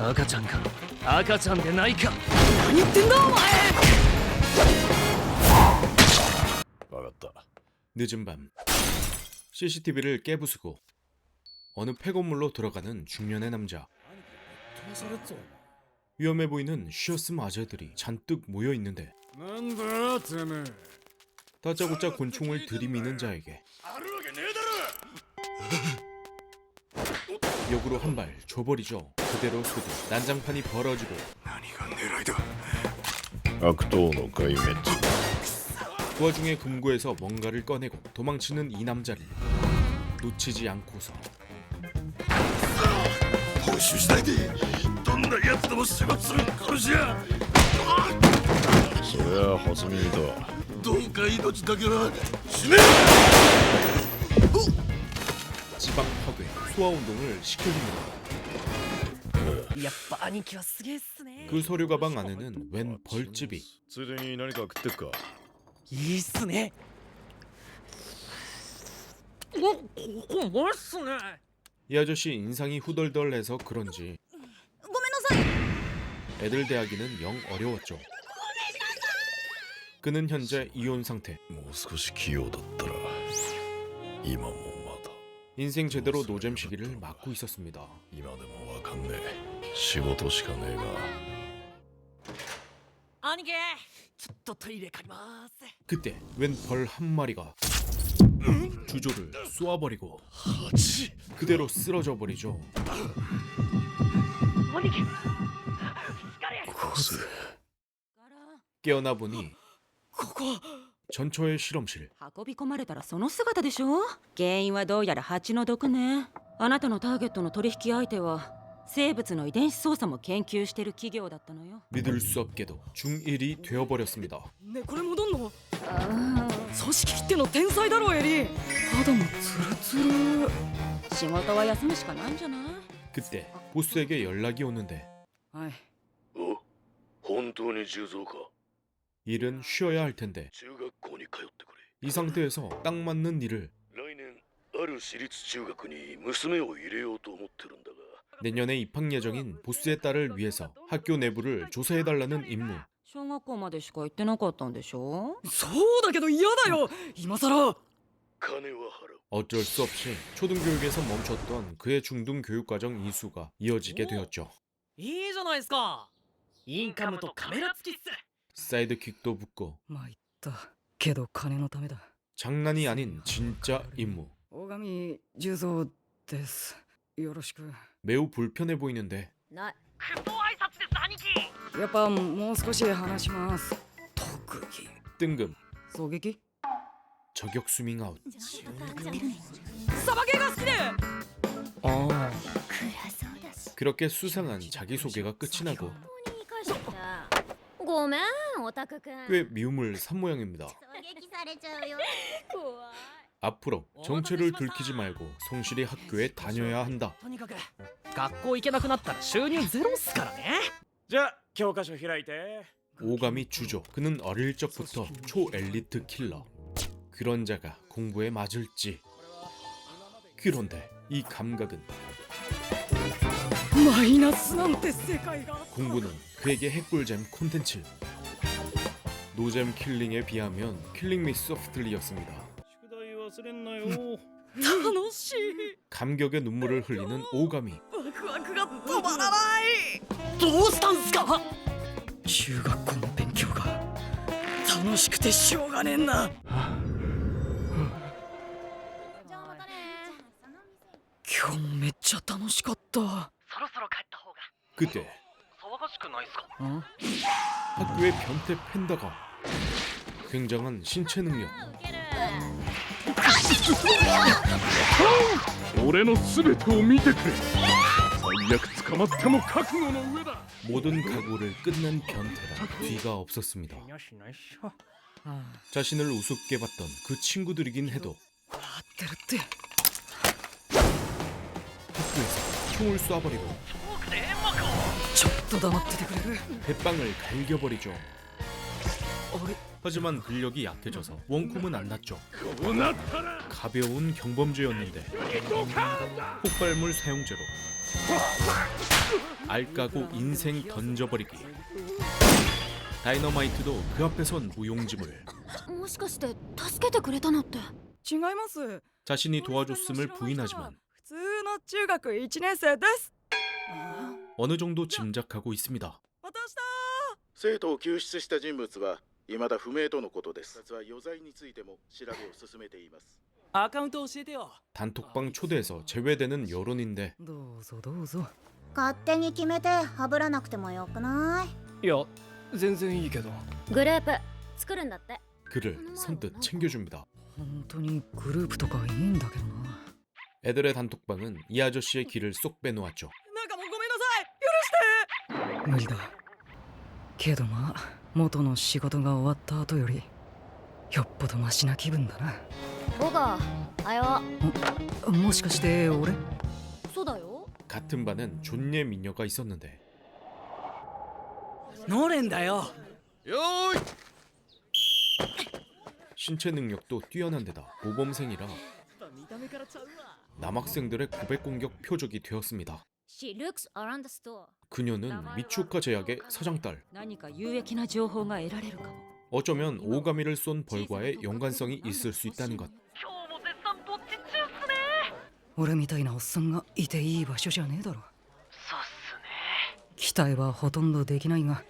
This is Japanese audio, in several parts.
赤ちゃんか赤ちゃんでないか。何言ってんだお前。 알았다. 늦은 밤 CCTV를 깨부수고 어느 폐건물로 들어가는 중년의 남자. 위험해 보이는 쉬어슴 아재들이 잔뜩 모여 있는데 다짜고짜 권총을 들이미는 자에게 역으로 한 발 줘버리죠. 그대로 쏘듯 난장판이 벌어지고 악도의壊滅. 그 와중에 금고에서 뭔가를 꺼내고 도망치는 이 남자를 놓치지 않고서 報酬しないでどんな奴でも始末する殺し屋そりゃ初耳だどうか命だけは死ね 지방 파괴, 소화 운동을 시켜줍니다. やっぱ兄貴はすげえっすね。 그 서류 가방 안에는 웬 벌집이. ついでに何か食ってっかいいっすね。ここうまいっすね。 이 아저씨 인상이 후덜덜해서 그런지 애들 대하기는 영 어려웠죠. 그는 현재 이혼 상태. もう少し器用だったら今もまだ 인생 제대로 노잼 시기를 맞고 있었습니다. 今でもわかんねえ仕事しかねえが兄貴ちょっとトイレ借ります。 그때 웬 벌 한 마리가 주조를 쏘아버리고 그대로 쓰러져 버리죠. 兄貴。 깨어나 보니 ここ。 전처의 실험실. 運び込まれたらその姿でしょ。原因はどうやら蜂の毒ね。あなたのターゲットの取引相手は生物の遺伝子操作も研究してる企業だったのよ。 믿을 수 없게도 중1이 되어버렸습니다. ねこれ戻んの。組織切っての天才だろエリー。肌もツルツル。仕事は休むしかないんじゃない。 그때 보스에게 연락이 오는데 はい。本当に重蔵か 일은 쉬어야 할 텐데 中学校に通ってくれ 이 상태에서 딱 맞는 일을 来年ある私立中学に娘を入れようと思ってるんだが 내년에 입학 예정인 보스의 딸을 위해서 학교 내부를 조사해달라는 임무. 小学校までしか行ってなかったんでしょ。そうだけど嫌だよ今さら。金は払う 어쩔 수 없이 초등교육에서 멈췄던 그의 중등교육과정 이수가 이어지게 되었죠. いいじゃないですか。インカムとカメラ付きっす。 사이드킥도 붙고 参ったけど金のためだ。 장난이 아닌 진짜 임무. 大神重蔵です。よろしく。 매우 불편해 보이는데 ない。クソ挨拶です兄貴。やっぱもう少し話します。特技。 뜬금 狙撃。 저격 스밍 아웃. サバゲーが好きで。ああ。 그렇게 수상한 자기소개가 끝이 나고 ごめんオタクくん 꽤 미움을 산 모양입니다. 狙撃されちゃうよ怖い 앞으로 정체를 들키지 말고 성실히 학교에 다녀야 한다. とにかく学校行けなくなったら収入ゼロっすからね。じゃあ教科書開いて 오감이 주죠. 그는 어릴 적부터 초엘리트 킬러. 그런 자가 공부에 맞을지. 그런데 이 감각은 マイナスなんて世界が。 공부는 그에게 핵꿀잼 콘텐츠. 노잼 킬링에 비하면 킬링 미 소프트리였습니다. 宿題忘れんなよ楽しい。 감격의 눈물을 흘리는 오감이. ワクワクが止まらない。どうしたんすか。中学校の勉強が楽しくてしょうがねえんな。じゃあまたね今日めっちゃ楽しかった。そろそろ帰った方が。 그때 騒がしくないっすか。 학교의 변태 팬다가 굉장한 신체 능력. 俺の全てを見てくれ最悪捕まっても覚悟の上だ 모든 각오를 끝낸 변태라 뒤가 없었습니다. 자신을 우습게 봤던 그 친구들이긴 해도 合ってるって。 학교에서 총을 쏴버리고 ちょっと黙っててくれる。 대빵을 갈겨버리죠. あれ 하지만 근력이 약해져서 원콤은 안 났죠. こうなったら 가벼운 경범죄였는데 폭발물 사용죄로 알까고 인생 던져버리기. 다이너마이트도 그 앞에선 무용지물. もしかして助けてくれたのって。違います。 자신이 도와줬음을 부인하지만 普通の中学1年生です。 어느 정도 짐작하고 있습니다. 私だ。生徒を救出した人物は未だ不明とのことです。警察は余罪についても調べを進めています。アカウント教えてよ。 단톡방 초대에서 제외되는 여론인데 どうぞどうぞ。勝手に決めてハブらなくてもよくない？いや、全然いいけど。グループ作るんだって。 그를 선뜻 챙겨줍니다. 本当にグループとかいいんだけどな。 애들의 단톡방은 이 아저씨의 길을 쏙 빼놓았죠. なんかもうごめんなさい。許して。無理だ。けどまあ元の仕事が終わった後よりよっぽどマシな気分だな。ボガあよ。もしかして俺？そうだよ。 같은 반은 존예 미녀가 있었는데 ノレンだよ。 신체 능력도 뛰어난 데다 모범생이라 見た目からちゃうわ。 남학생들의 고백 공격 표적이 되었습니다. She looks around the store. 그녀는 미츠오카 제약의 사장딸. 何か有益な情報が得られるかも。 어쩌면 오가미를 쏜 벌과의 연관성이 있을 수 있다는 것. 俺みたいなおっさんがいていい場所じゃねえだろ。そうっすね。期待はほとんどできないが、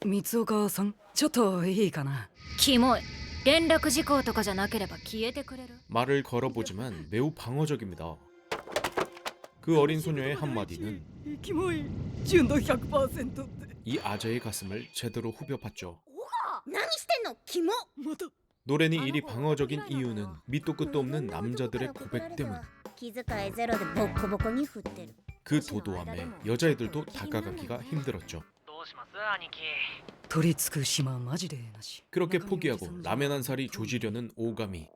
三岡さん、ちょっといいかな。キモい。連絡事項とかじゃなければ消えてくれる。 말을 걸어보지만 매우 방어적입니다. 그 어린 소녀의 한마디는 キモい。純度 100% って。 이 아재의 가슴을 제대로 후벼팠죠. 何してんのキモ。また。 노렌이 이리 방어적인 이유는 밑도 끝도 없는 남자들의 고백 때문. 気遣いゼロでボッコボコに振ってる。 그 도도함에 여자애들도 다가가기가 힘들었죠. どうします兄貴。取り付く島マジでなし。 그렇게 포기하고 라멘 한 살이 조지려는 오가미.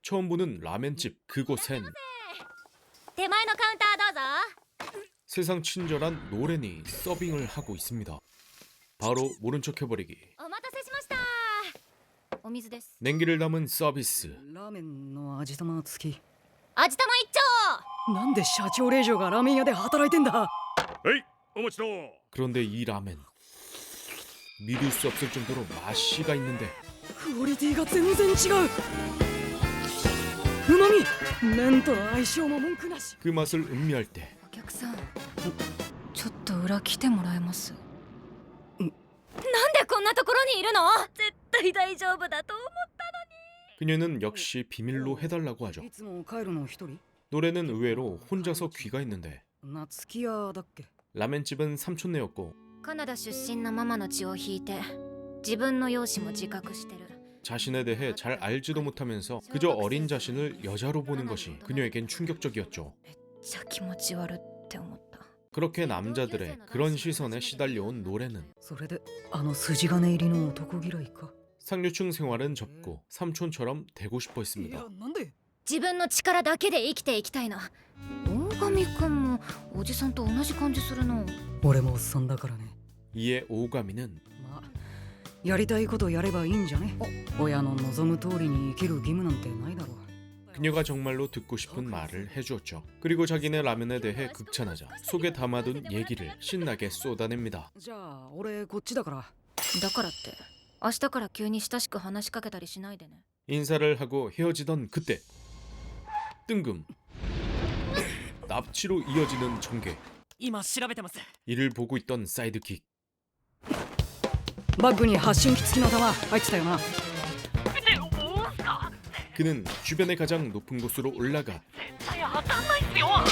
처음 보는 라멘집 그곳엔 手前のカウンターどうぞ。 세상 친절한 노렌이 서빙을 하고 있습니다. 바로 모른 척 해버리기. お待たせしました。お水です。 냉기를 담은 서비스. ラーメンの味玉付き。味玉一丁。なんで社長令嬢がラーメン屋で働いてんだ。はいお待ちどう。 그런데 이 라멘 믿을 수 없을 정도로 맛이가 있는데 クオリティが全然違う。うまみ、麺との相性も文句なし。 그 맛을 음미할 때 お客さん、ちょっと裏来てもらえます？なんでこんなところにいるの？絶対大丈夫だと思ったのに。 그녀는 역시 비밀로 해달라고 하죠. いつも帰るの一人？ 노래는 의외로 혼자서 귀가했는데 夏木屋だっけ？ 라멘집은 삼촌네였고 カナダ出身のママの血を引いて自分の容姿も自覚してる。 자신에 대해 잘 알지도 못하면서 그저 어린 자신을 여자로 보는 것이 그녀에겐 충격적이었죠. めっちゃ気持ち悪って思った。 그렇게 남자들의 그런 시선에 시달려온 노래는 それであの筋金入りの男嫌いか。 상류층 생활은 접고 삼촌처럼 되고 싶어 い 했습니다. やなんで？自分の力だけで生きていきたいの。大神くんもおじさんと同じ感じするの。俺もおっさんだからね。 이에 오가미는 まあやりたいことやればいいんじゃね。親の望む通りに生きる義務なんてないだろう。 그녀가 정말로 듣고 싶은 말을 해주었죠. 그리고 자기네 라면에 대해 극찬하자 속에 담아둔 얘기를 신나게 쏟아냅니다. じゃあ俺こっちだから。だからって明日から急に親しく話しかけたりしないでね。 인사를 하고 헤어지던 그때 뜬금 납치로 이어지는 전개. 今調べてます。 이를 보고 있던 사이드킥. バッグに発信機付きの弾入ってたよな。 그는 주변의 가장 높은 곳으로 올라가 絶対当たんないっすよ。わ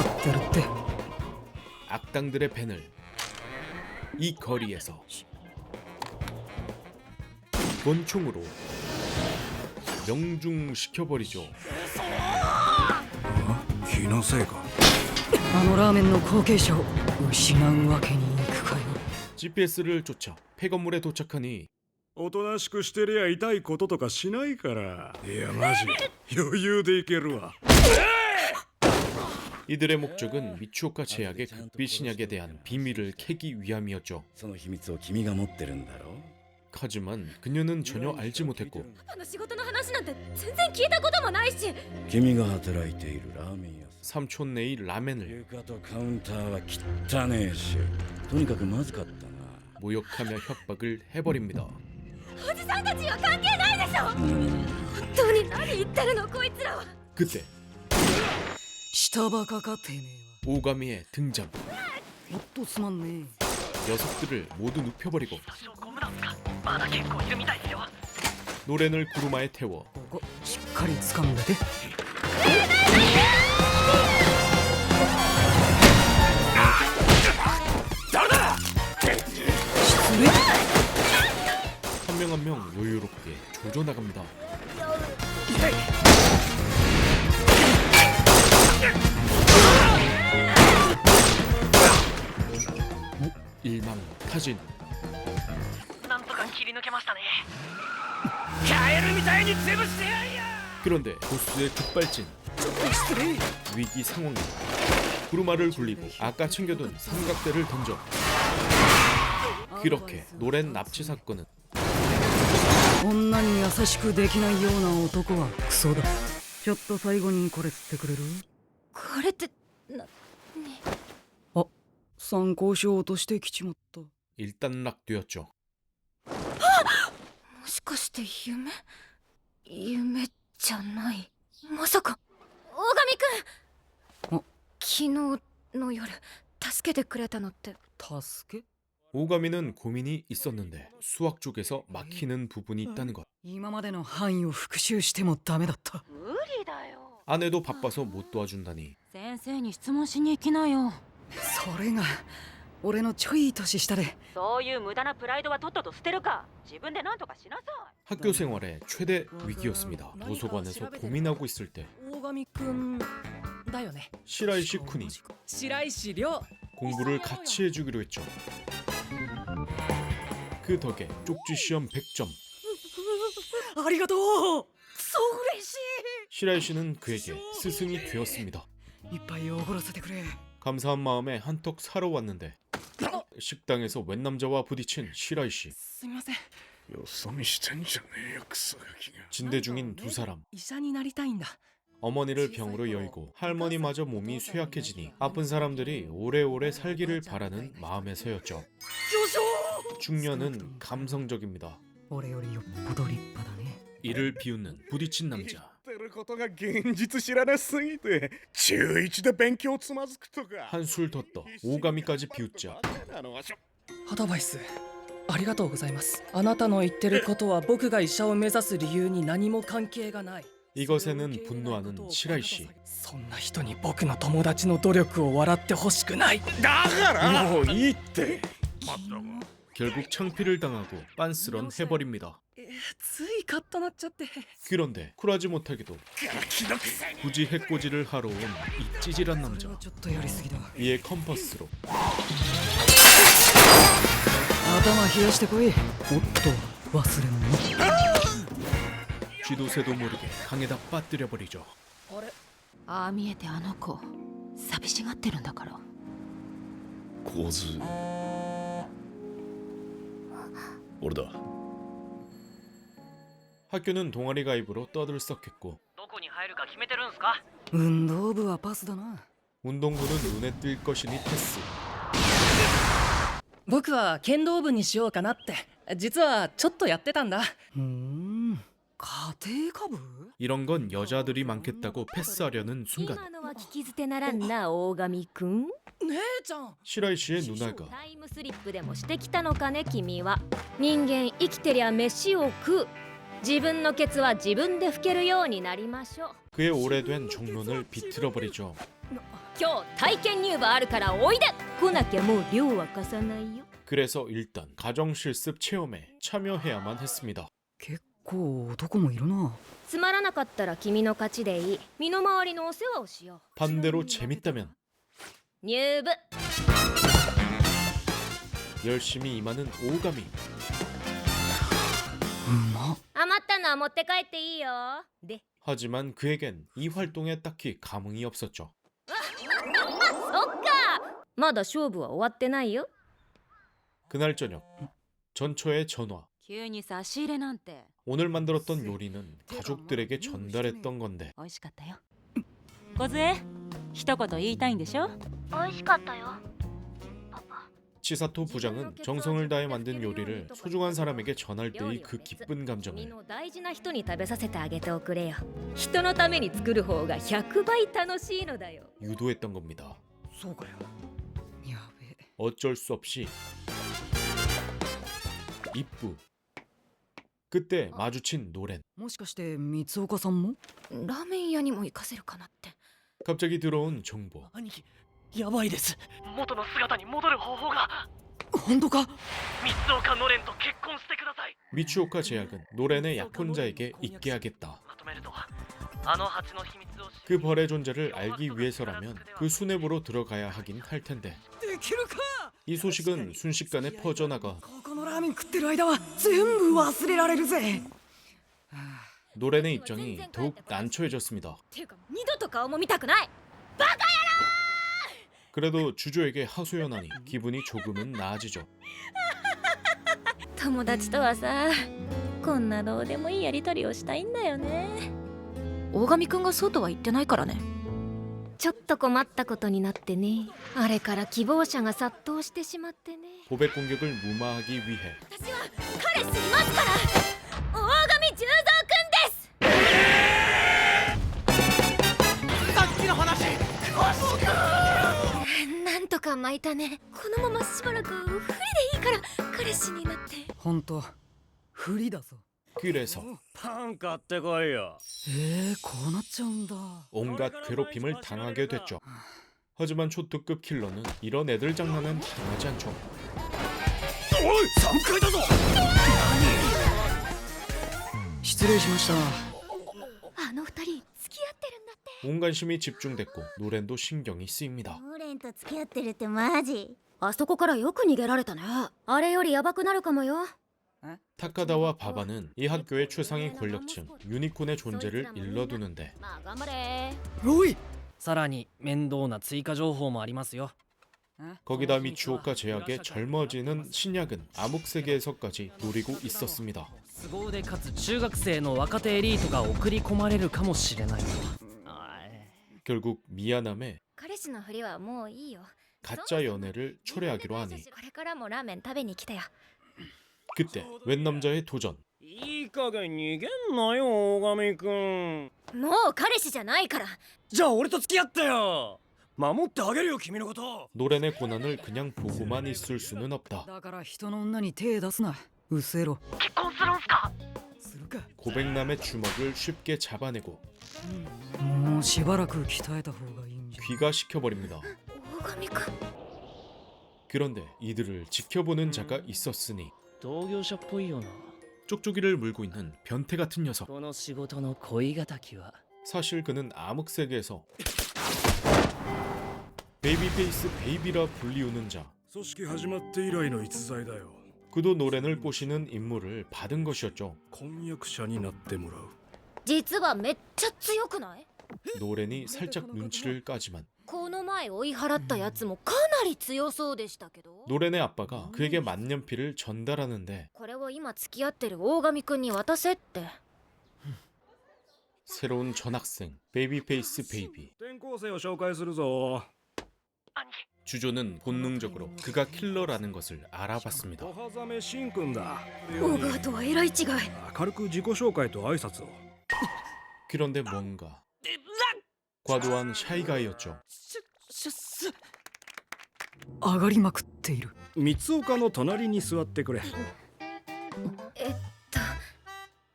ーってるって。 악당들의 밴을 이 거리에서 권총으로 명중시켜버리죠. 気のせいか。あのラーメンの後継者を失うわけにいくかよ。 GPS를 쫓아 폐건물에 도착하니 おとなしくしてりゃ痛いこととかしないから。いやマジ余裕でいけるわ。 이들의 목적은 미츠오카 제약의 극비 신약에 대한 비밀을 캐기 위함이었죠. その秘密を君が持ってるんだろう。 하지만 그녀는 전혀 알지 못했고 パパの仕事の話なんて全然聞いたこともないし君が働いているラーメン屋 삼촌네의 라멘을 床とカウンターは汚ねえしとにかくまずかったな 모욕하며 협박을 해버립니다. おじさんたちは関係ないでしょ本当に何言ってるのこいつらは 그때 下バカかてめえ 오가미의 등장. は。おっとすまんね 녀석들을 모두 눕혀버리고 証拠無駄っすかまだ結構いるみたいですよ 노렌을 구루마에 태워 ここしっかり掴んでて。 한 명 한 명 여유롭게 조져나갑니다. 일망타진. なんとか切り抜けましたねカエルみたいに潰してやんや 그런데 보스의 급발진. 위기 상황에 구루마를 굴리고 아까 챙겨둔 삼각대를 던져. 그렇게 노렌 납치 사건은 女に優しくできないような男はクソだ。ちょっと最後にこれ吸ってくれる？これってあ、参考書を落としてきちまった。 일단락되었죠. もしかして夢じゃないまさか大神くんあ昨日の夜助けてくれたのって助け？ 오가미는 고민이 있었는데 수학 쪽에서 막히는 부분이 있다는 것. 今までの範囲を復習してもダメだった。無理だよ 아내도 바빠서 못 도와준다니 先生に質問しに行きなよそれが俺のちょい年下で。そういう無駄なプライドはとっとと捨てるか自分で何とかしなさい 학교 생활의 최대 위기였습니다. 도서관에서 고민하고 있을 때 大神くんだよね 시라이시 쿤이 白石亮 공부를 같이 해주기로 했죠. 그 덕에 쪽지 시험 100점. ありがとう。そう嬉し 시라이시는 그에게 스승이 되었습니다. い。いっぱいおごらせてくれ。 감사한 마음에 한턱 사러 왔는데 식당에서 웬 남자와 부딪힌 시라이시. すみませんよそ見してんじゃねえよクソガキが 진대 중인 두 사람. 医者になりたいんだ 어머니를 병으로 여의고 할머니마저 몸이 쇠약해지니 아픈 사람들이 오래오래 살기를 바라는 마음에서였죠. 중년은 감성적입니다. 俺よりよっぽど立派だね。 이를 비웃는 부딪힌 남자. 言ってることが現実知らなすぎて中1で勉強つまずくとか 한술 더 떠 오가미까지 비웃자 アドバイスありがとうございますあなたの言ってることは僕が医者を目指す理由に何も関係がない 이것에는 분노하는 시라이시. そんな人に僕の友達の努力を笑ってほしくないだからもういいって 결국 창피를 당하고 빤스런 해버립니다. ついカッとなっちゃって 그런데 쿨하지 못하게도 굳이 해코지를 하러 온 이 찌질한 それ 남자. はちょっとやりすぎだ。 이에 컴퍼스로 頭冷やしてこい。おっと忘れ物。 쥐도새도 모르게 강에다 빠뜨려 버리죠. ああ見えてあの子寂しがってるんだから構図俺だ 학교는 동아리 가입으로 떠들썩했고 どこに入るか決めてるんすか運動部はパスだな。 운동부는 눈에 띌 것이니 패스. 僕は剣道部にしようかなって実はちょっとやってたんだ家庭科部？ 이런 건 여자들이 많겠다고 패스하려는 순간 今のは聞き捨てならんな大神くん姉ちゃん 시라이 씨의 누나가 タイムスリップでもしてきたのかね君は人間生きてりゃ飯を食う自分のケツは自分で拭けるようになりましょう 그의 오래된 정론을 비틀어 버리죠. 今日体験入部あるからおいで来なきゃもう寮は貸さないよ 그래서 일단 가정실습 체험에 참여해야만 했습니다. 結構男もいるな。つまらなかったら君の勝ちでいい身の回りのお世話をしよ 반대로 재밌다면 う入部 열심히 임하는 오가미. うまっ。余ったのは持って帰っていいよで 하지만 그에겐 이 활동에 딱히 감흥이 없었죠. そっかまだ勝負は終わってないよ 그날 저녁 전초의 전화. 急に差し入れなんて 오늘 만들었던 요리는 가족들에게 전달했던 건데 美味しかったよ梢一言言いたいんでしょ美味しかったよパパ 치사토 부장은 정성을 다해 만든 요리를 소중한 사람에게 전할 때의 그 기쁜 감정을 の大事な人に食べさせてあげておくれよ人のために作る方が100倍楽しいのだよ 유도했던 겁니다. そうかよやべえ 어쩔 수 없이 입부. 그때 마주친 노렌. もしかして三岡さんもラーメン屋にも行かせるかなって 갑자기 들어온 정보. 兄貴やばいです。元の姿に戻る方法が本当か三岡のれんと結婚してください 미추오카 제약은 노렌의 약혼자에게 잊게 하겠다. まとめるとあの蜂の秘密を 그 벌의 존재를 알기 위해서라면 그 수뇌부로 들어가야 하긴 할 텐데 できるか 이 소식은 순식간에 퍼져나가 ここのラーメン食ってる間は全部忘れられるぜ 노렌의 입장이 더욱 난처해졌습니다. ていうか二度と顔も見たくない 그래도 주조에게 하소연하니 기분이 조금은 나아지죠. 友達とはさこんなどうでもいいやりとりをしたいんだよね大神くんがそうとは言ってないからねちょっと困ったことになってねあれから希望者が殺到してしまってね 고백 공격을 무마하기 위해 私は彼氏いますから大神十三くんですさっきの話なんとか巻いたねこのまましばらく不利でいいから彼氏になって本当不利だぞ 그래서 パン買ってこいよ。こうなっちゃうんだ 온갖 괴롭힘을 당하게 됐죠. 하지만 초특급 킬러는 이런 애들 장난은 당하지 않죠. おい、3階だぞ。失礼しましたあの二人付き合ってるんだって 온 관심이 집중됐고 노렌도 신경이 쓰입니다. オレンと付き合ってるってマジあそこからよく逃げられたねあれよりヤバくなるかもよ 타카다와 바바는 이 학교의 최상위 권력층 유니콘의 존재를 일러두는데 まあ頑張れおいさらに面倒な追加情報もありますよ。 거기다 미추오카 제약의 젊어지는 신약은 암흑세계에서까지 노리고 있었습니다. 凄腕かつ中学生の若手エリートが送り込まれるかもしれないと。 결국 미안함에 彼氏のふりはもういいよ 가짜 연애를 초래하기로 하니 これからもラーメン食べに来てよ 그때 웬 남자의 도전. いい加減逃げんなよ、大神くん。もう彼氏じゃないからじゃあ俺と付き合ってよ。守ってあげるよ、君のこと。 노렌의 고난을 그냥 보고만 있을 수는 없다. だから人の女に手出すなうせろ結婚するんすかするか 고백남의 주먹을 쉽게 잡아내고 もうしばらく鍛えた方がいいんじゃ 귀가시켜버립니다. 大神くん 그런데 이들을 지켜보는 자가 있었으니 同業者っぽいよな。 쪽쪽이를 물고 있는 변태 같은 녀석. この仕事の恋敵は 사실 그는 암흑세계에서 베이비페이스 베이비라 불리우는 자. 組織始まって以来の逸材だよ。 그도 노렌을 꼬시는 임무를 받은 것이었죠. 婚約者になってもらう。実はめっちゃ強くない 노렌이 살짝 눈치를 까지만 この前追い払ったやつもかなり強そうでしたけど 노렌의 아빠가 그에게 만년필을 전달하는데 これを今付き合ってる大神くんに渡せって 새로운 전학생 베이비페이스 베이비. 転校生を紹介するぞ。 兄貴 주조는 본능적으로 그가 킬러라는 것을 알아봤습니다. 小ハザメシンくんだ。オーガーとはえらい違い軽く自己紹介と挨拶を。 그런데 뭔가 과도한 샤이가이였죠. 上がりまくっている三岡の隣に座ってくれ。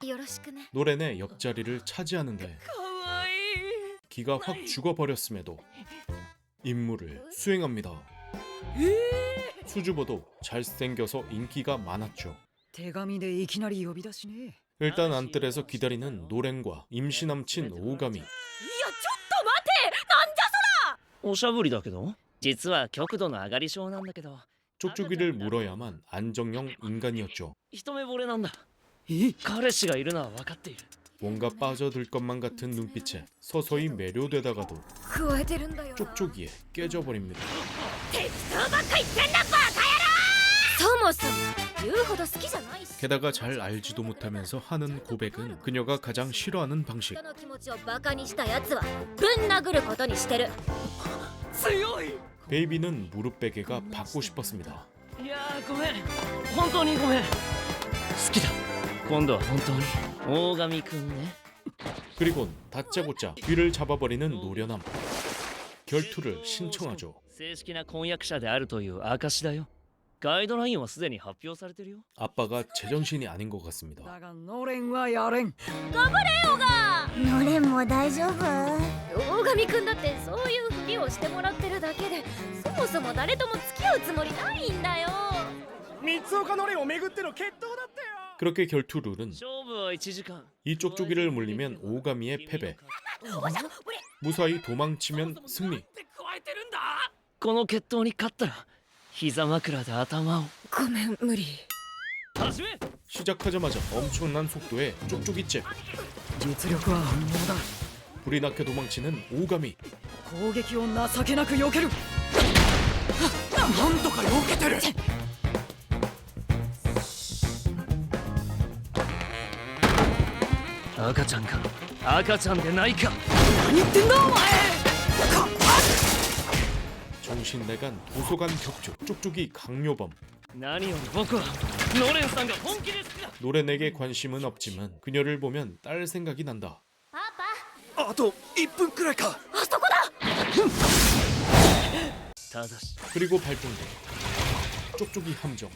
よろしくね 노렌의 옆자리를 차지하는데 기가 확 죽어버렸음에도 임무를 수행합니다. 수주보도 잘생겨서 인기가 많았죠. 手紙でいきなり呼び出しね 일단 안뜰에서 기다리는 노렌과 임시 남친 오가미. いやちょっと待てなんじゃおしゃぶりだけど実は極度の上がり症なんだけど 쪽쪽이를 물어야만 안정형 인간이었죠. 一目惚れなんだ。え彼氏がいるのは分かっている。 뭔가 빠져들 것만 같은 눈빛에 서서히 매료되다가도 加えてるんだよ 쪽쪽이에 깨져버립니다. 適当ばっか言ってんだバカ野郎そうもオさん言うほど好きじゃないし 게다가 잘 알지도 못하면서 하는 고백은 그녀가 가장 싫어하는 방식. 人の気持ちをバカにしたやつはぶん殴ることにしてる 베이비는 무릎 베개가 받고 싶었습니다. いやーごめん本当にごめん好きだ今度は本当に大神くんね 그리곤 다짜고짜 뒤를 잡아버리는 노련함. 결투를 신청하죠. 正式な婚約者であるという証だよガイドラインはすでに発表されてるよ 아빠가 제정신이 아닌 것 같습니다. だがのれんはやれん。のれんも大丈夫大神くんだってそういうふりをしてもらってるだけでそもそも誰とも付き合うつもりないんだよ 그렇게 결투 룰은 勝負は1時間 이 쪽쪽이를 물리면 오가미의 패배. 무사히 도망치면 승리. この決闘に勝ったら膝枕で頭をごめん無理始め 시작하자마자 엄청난 속도의 쪽쪽이째. 実力は本物だ。 불이 나게 도망치는 오가미. 攻撃を情けなく避ける。なんとか避けてる赤ちゃんか赤ちゃんでないか 何言ってんだお前。 정신내간 도서관 격주. 쪽쪽이 강요범. 何より僕はノレンさんが本気で好きだ 노렌에게 관심은 없지만 그녀를 보면 딸 생각이 난다. パパあと1分くらいかあそこだただし 그리고 발동돼. 쪽쪽이 함정.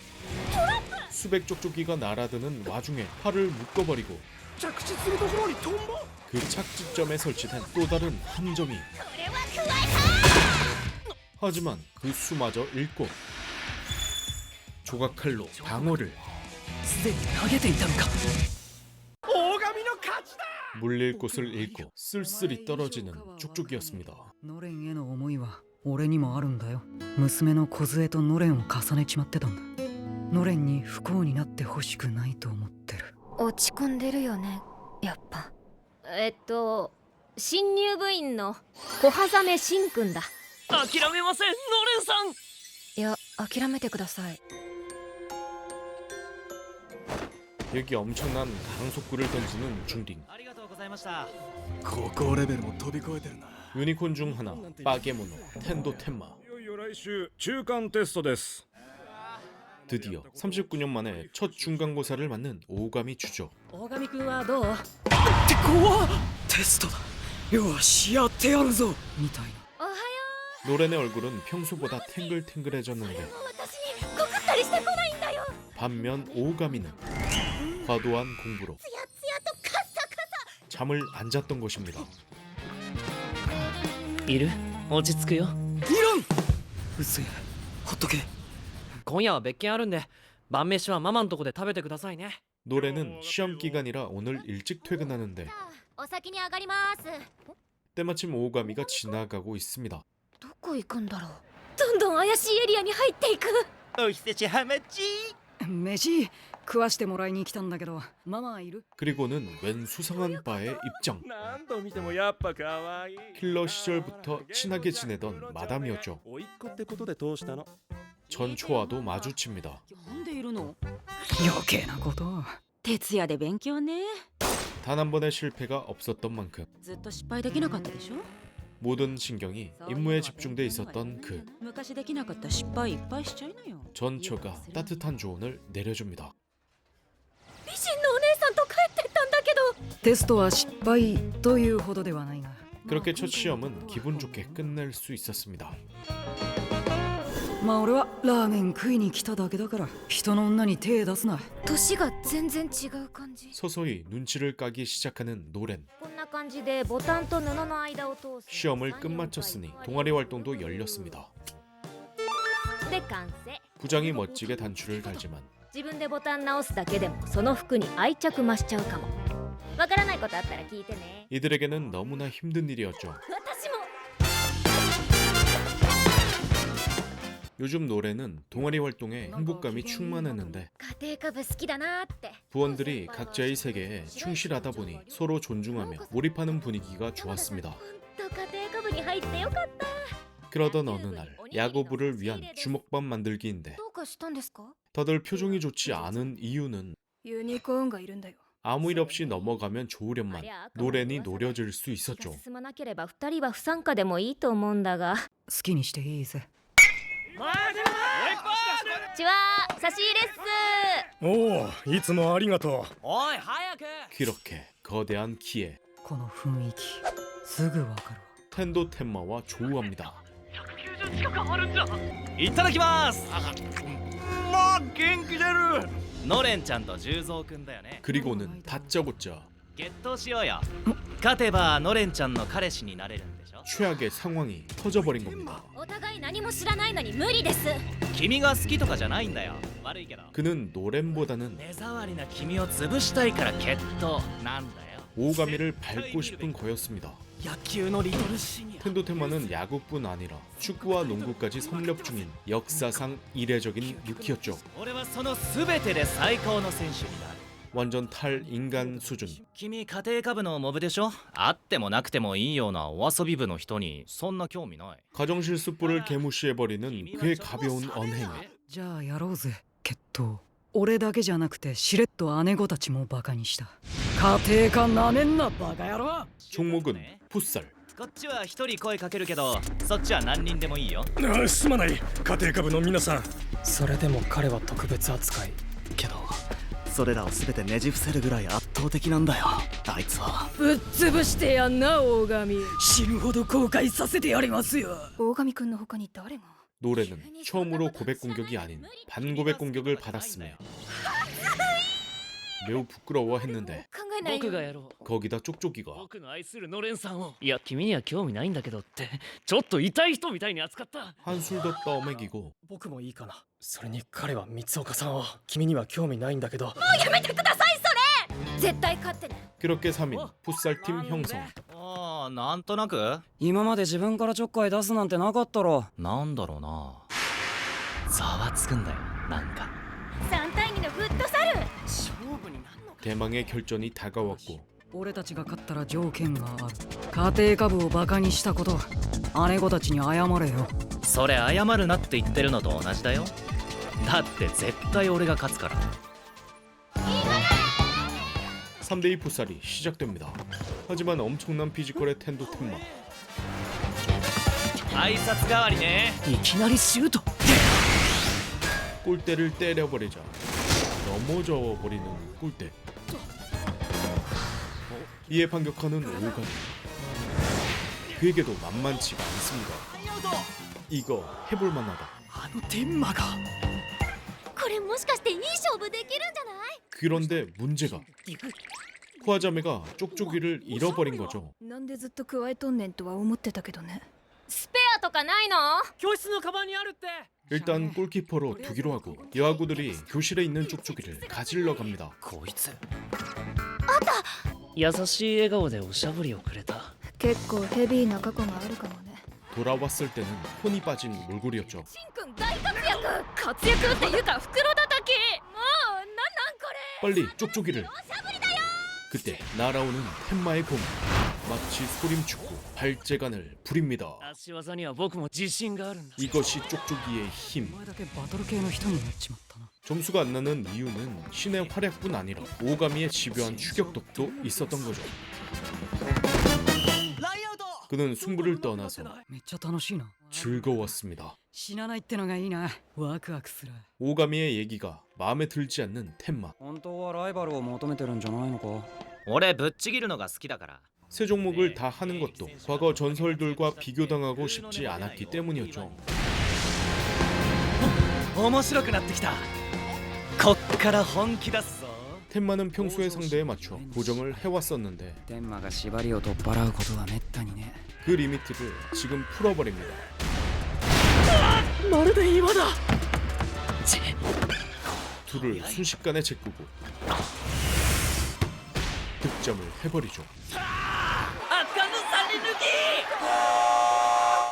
수백 쪽쪽이가 날아드는 와중에 팔을 묶어버리고 着地するところにトンボ 그 착지점에 설치된 또 다른 함정이. 하지만 그 수마저 잃고 조각칼로 방어를. すでに投げていたのか。 물릴 곳을 잃고 쓸쓸히 떨어지는 쪽쪽이었습니다. のれんへの思いは俺にもあるんだよ。娘の梢とのれんを重ねちまってたんだ。のれんに不幸になってほしくないと思ってる。落ち込んでるよねやっぱ新入部員の小羽ザメしんくんだ諦めませんノレンさんいや諦めてください 여기 엄청난 강속구를 던지는 중딩. ありがとうございました高校レベルも飛び越えてるな 유니콘 중 하나 빠게모노 텐도 텐마. いよいよ来週中間テストです 드디어 39년 만에 첫 중간고사를 맞는 오가미 주죠. 大神くんはどうって怖っ。テストだ。よしやってやるぞ。みたいな。おはよ 노렌의 얼굴은 평소보다 탱글탱글해졌는데 う私に告ったりしてこないんだよ 반면 오가미는 과도한 공부로 ツヤツヤとカッサカサ 잠을 안 잤던 것입니다. いる落ち着くよいらん。うっせえ。ほっとけ。今夜は別件あるんで晩飯はママんとこで食べてくださいね 노렌은 시험 기간이라 오늘 일찍 퇴근하는데 お先に上がります 때마침 오가미가 지나가고 있습니다. どこ行くんだろうどんどん怪しいエリアに入っていくおひせちはまち飯食わしてもらいに来たんだけどママいる？ 그리고는 웬 수상한 바에 입장. 何度見てもやっぱ可愛い 킬러 시절부터 친하게 지내던 마담이었죠. 甥っ子ってことで通したの 전 초아도 마주칩니다. なんでいるの余計なことを。徹夜で勉強ね 단 한 번의 실패가 없었던 만큼 ずっと失敗できなかったでしょ 모든 신경이 임무에 집중돼 있었던 그. 昔できなかった失敗いっぱいしちゃいなよ 전처가 따뜻한 조언을 내려줍니다. 美人のお姉さんと帰ってったんだけどテストは失敗というほどではないが。 그렇게 첫 시험은 기분 좋게 끝낼 수 있었습니다. まあ俺はラーメン食いに来ただけだから人の女に手出すな。年が全然違う感じ 서서히 눈치를 까기 시작하는 노렌. こんな感じでボタンと布の間を通す 시험을 끝마쳤으니 동아리 활동도 열렸습니다. で完成 부장이 멋지게 단추를 달지만 自分でボタン直すだけでもその服に愛着増しちゃうかもわからないことあったら聞いてね 이들에게는 너무나 힘든 일이었죠. 私も 요즘 노래는 동아리 활동에 행복감이 충만했는데 家庭科部好きだなーって 부원들이 각자의 세계에 충실하다 보니 서로 존중하며 몰입하는 분위기가 좋았습니다. ほんと家庭科部に入ってよかった 그러던 어느 날 야구부를 위한 주먹밥 만들기인데 どうかしたんですか 다들 표정이 좋지 않은 이유는 ユニコーンがいるんだよ 아무 일 없이 넘어가면 좋으련만 노렌이 노려질 수 있었죠. 進まなければ2人は不参加でもいいと思うんだが好きにしていいぜ。ちは差し入れっすおお、いつもありがと おい早く 그렇게 거대한 키에 この雰囲気すぐわかるわ。 텐도 텐마와 조우합니다. いただきますまあ元気出るのれんちゃんと重蔵くんだよね 그리고는 다짜고짜 決闘しようよ勝てばのれんちゃんの彼氏になれるんでしょ 최악의 상황이 터져버린 겁니다. お互い何も知らないのに無理です君が好きとかじゃないんだよ悪いけど 그는 노렌보다는 目障りな君を潰したいから決闘なんだよ 오가미를 밟고 싶은 거였습니다. 野球のリトルシニア 텐도 텐마는 야구뿐 아니라 축구와 농구까지 섭렵 중인 역사상 이례적인 루키였죠. 俺はその全てで最高の選手になる 완전 탈인간 수준. 君家庭科部のモブでしょあってもなくてもいいようなお遊び部の人にそんな興味ない 가정실습부를 개무시해버리는 그의 가벼운 언행. じゃあやろうぜ決闘。俺だけじゃなくてしれっと姉子たちもバカにした。家庭科なめんなバカ野郎。 종목은 풋살. こっちは一人声かけるけどそっちは何人でもいいよう。すまない、家庭科部の皆さん。それでも彼は特別扱いけどそれらを全てねじ伏せるぐらい圧倒的なんだよあいつは。ぶっ潰してやんな大神。死ぬほど後悔させてやりますよ。大神くんの他に誰が 노래는 처음으로 고백 공격이 아닌 반고백 공격을 받았으며 매우 부끄러워했는데 考えないよ僕がやろう 거기다 쪽쪽이가 僕の愛するのれんさんをいや君には興味ないんだけどってちょっと痛い人みたいに扱った 한술 더 떠먹이고 僕もいいかなそれに彼は三岡さんを君には興味ないんだけど絶対勝ってね 그렇게 3인 풋살팀 형성. ああなんとなく今まで自分からちょっかい出すなんてなかったろ。なんだろうなざわつくんだよなんか3対2のフットサル 대망의 결전이 다가왔고 俺たちが勝ったら条件がある。家庭科部をバカにしたこと姉子たちに謝れよ。それ謝るなって言ってるのと同じだよだって絶対俺が勝つから 3대2 풋살이 시작됩니다. 하지만 엄청난 피지컬의 텐도 텐마. 挨拶代わりねいきなりシュート。 골대를 때려버리자 넘어져 버리는 골대. 이에 반격하는 오가미. 그에게도 만만치가 않습니다. 이거 해볼 만하다. あの天馬が。これもしかしていい勝負できるんじゃない 그런데 문제가 쿠아자메가 쪽쪽이를 잃어버린 거죠. なんでずっと加えとんねんとは思ってたけどねスペアとかないの教室のカバンにあるって 일단 골키퍼로 두기로 하고 여아구들이 교실에 있는 쪽쪽이를 가질러 갑니다. こいつ優しい笑顔でおしゃぶりをくれた結構ヘビーな過去があるかもね 돌아왔을 때는 혼이 빠진 몰골이었죠. しんくん大活躍活躍っていうか袋叩きもうなんこれ 빨리 쪽쪽이를. 그때 날아오는 텐마의 공. 마치 소림축구 발재간을 부립니다. 足技には僕も自信があるんだ 이것이 쪽쪽이의 お 힘. 前だけバトル系の人になっちまったな。 점수가 안 나는 이유는 신의 활약뿐 아니라 오가미의 집요한 추격독도 있었던 거죠. 그는 승부를 떠나서 めっちゃ楽しいな。 즐거웠습니다. 死なないってのがいいな。ワクワクする。 오가미의 얘기가 마음에 들지 않는 텐마. 本当はライバルを求めてるんじゃないのか。俺ぶっちぎるのが好きだから 세 종목을 다 하는 것도 과거 전설들과 비교당하고 싶지 않았기 때문이었죠. 面白くなってきたこっから本気出すぞ 텐마는 평소의 상대에 맞춰 보정을 해왔었는데 天馬が縛りを取っ払うことはめったにね。 그 리미트를 지금 풀어버립니다. まるで今だ。 둘을 순식간에 제꾸고 득점을 해버리죠. 圧巻の3人抜き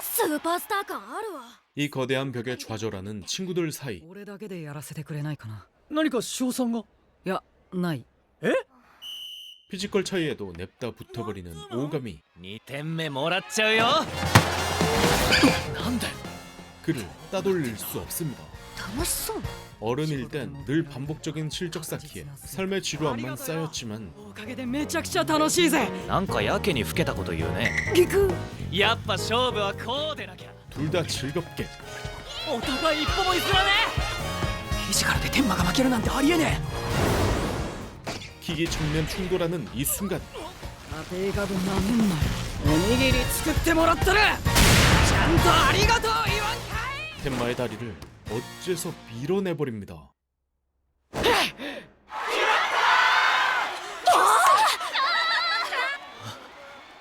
スーパースター感あるわ 이 거대한 벽에 좌절하는 친구들 사이 俺だけでやらせてくれないかな。何か賞賛がいや、ない。 피지컬 차이에도 냅다 붙어버리는 오가미. 2点目もらっちゃうよなんで 그를 따돌릴 수 없습니다. 楽しそう。 어른일 땐 늘 반복적인 실적 쌓기에 삶의 지루함만 쌓였지만 おかげでめちゃくちゃ楽しいぜなんかやけに老けたこと言うね。ギクやっぱ勝負はこうでなきゃ。 둘 다 즐겁게 お互い一歩も譲らねフィジカルで天馬が負けるなんてありえね 기기정면 충돌하는 이 순간 え家庭科部なめんなよおにぎり作ってもらったらちゃんとありがとう言わんか 텐마의 다리를 어째서 밀어내버립니다.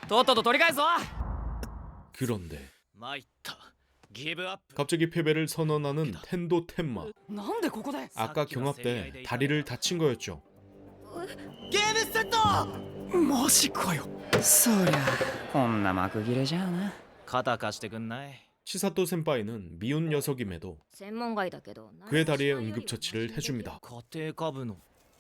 とっとと取り返すぞ。 그런데 参った。ギブアップ。 갑자기 패배를 선언하는 텐도 텐마. なんでここで 아까 경합 때 다리를 다친 거였죠. ゲームセット。マジかよそりゃこんな幕切れじゃあな肩貸してくんない。 치사토 센파이는 미운 녀석임에도 専門外だけど。 그의 다리에 응급처치를 해줍니다. 家庭科部の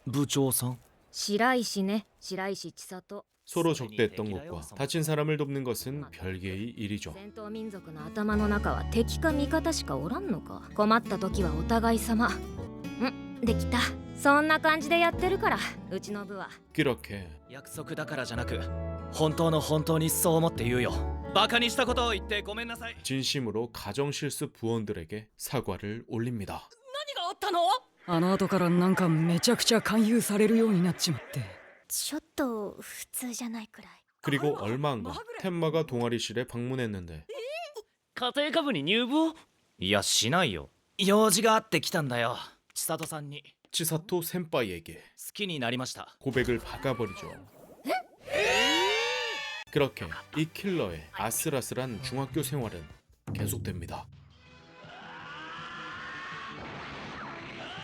部長さん。白石ね。白石千里。 서로 적대했던 것과 다친 사람을 돕는 것은 별개의 일이죠. 戦闘民族の頭の中は敵か味方しかおらんのか。困った時はお互い様。できた。そんな感じでやってるから、うちの部は。 그렇게 約束だからじゃなく、本当の本当にそう思って言うよ。バカにしたことを言ってごめんなさい。 진심으로 가정실수 부원들에게 사과를 올립니다. 何があったのあの後からなんかめちゃくちゃ勧誘されるようになっちまってちょっと普通じゃないくらい。 그리고 얼마 안가 텐마가 동아리실에 방문했는데 家庭科部に入部を。いやしないよ。用事があって来たんだよ。千里さんに 치사토 센파이에게 好きになりました。 고백을 박아버리죠. 그렇게 이 킬러의 아슬아슬한 중학교 생활은 계속됩니다.